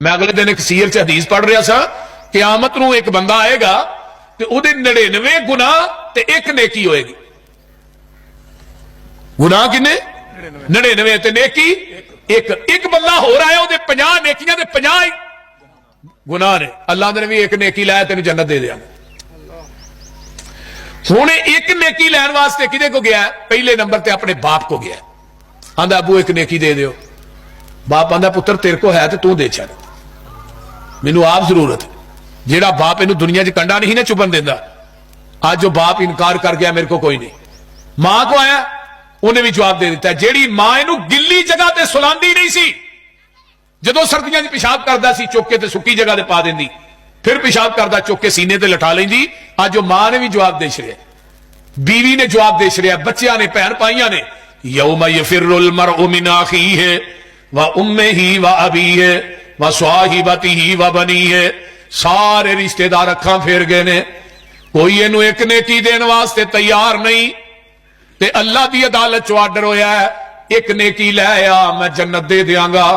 मैं अगले दिन एक सीयर च हदीस पढ़ रहा था, क़यामत नूं एक बंदा आएगा ते उहदे 99 गुनाह ते एक नेकी होएगी। गुनाह किन्ने? 99 ते नेकी एक। एक बंदा होर आया, उहदे 50 नेकियां ते 50 गुनाह ने। अल्लाह ने भी एक नेकी लाया तेन जन्नत दे दिया। हुण एक नेकी लैण वास्ते किहदे को गया? पहले नंबर ते अपने बाप को गया। आंदा अबू एक नेकी दे दियो। बाप आंदा पुत्र तेरे को है तो तू दे चल, मैनू आप जरूरत है। जेड़ा बाप इनू दुनिया च कंडा नहीं ना चुभन देंदा, आज जो बाप इनकार कर गया मेरे को कोई नहीं। मां को आया, उन्हें भी जवाब दे दिता। जेड़ी मां इनू गिल्ली जगह ते सुलांदी नहीं सी, जदों सर्दियां च पेशाब करदा सी चुक के ते सुक्की जगह ते पा देंदी, फिर पेशाब करदा चुक के सीने ते लटा लेंदी। आज मां ने भी जवाब दे छड़िया, बीवी ने जवाब दे छड़िया, बच्चियां ने, भैन भाइयां ने। यौम यफिरुल मरउ मिन अखीहि व उम्मिही व अबीहि व स्वाहिबतिही व बनीहि। सारे रिश्तेदार अखां फेर गए ने, कोई इनू एक नेकी देण वास्ते तैयार नहीं। ते अल्लाह की अदालत चो आर्डर होया है, एक नेकी लै आ मैं जन्नत दे दियांगा।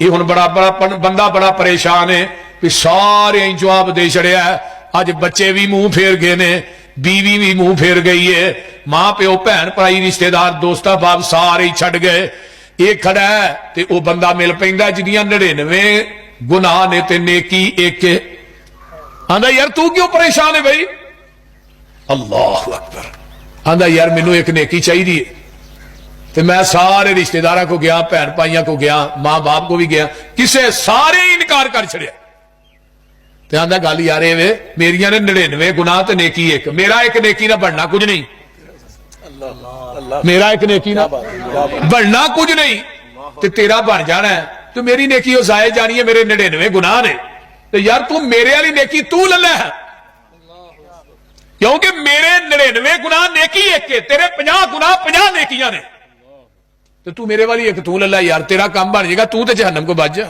ये हुण बड़ा बंदा बड़ा परेशान है कि सारे जवाब दे छड़िया है। अज बच्चे भी मुंह फेर गए ने, बीवी भी मुंह फेर गई है, मां प्यो भैन भाई रिश्तेदार दोस्ता बाप सारे ही छड़ गए। ये खड़ा है ते वो बंदा मिल पैंदा जिदियां 99 गुनाह ने ते नेकी एक। आंदा यार तू क्यों परेशान है भाई? अल्लाह अकबर। आंदा यार मैनू एक नेकी चाहिए। ते मैं सारे रिश्तेदारों को गया, भैन भाइयों को गया, मां बाप को भी गया, किसे सारे ही इनकार कर छड़िया। ते आंदा गल यार वे मेरिया ने 99 गुनाह ते नेकी एक, मेरा एक नेकी ना बनना कुछ नहीं। मेरा एक नेकी ना बनना कुछ नहीं, ते तेरा बन जाना है। तो मेरी नेकी हो जाए जानी है, मेरे 99 गुनाह ने। तो यार तू मेरे वाली नेकी तू ले लै, क्योंकि मेरे 99 गुनाह नेकी एक है, तेरे 50 गुनाह 50 नेकियां ने। तो तू मेरे वाली एक तू ले लै यार, तेरा काम बन जाएगा, तू तो जहन्नम को बच जा।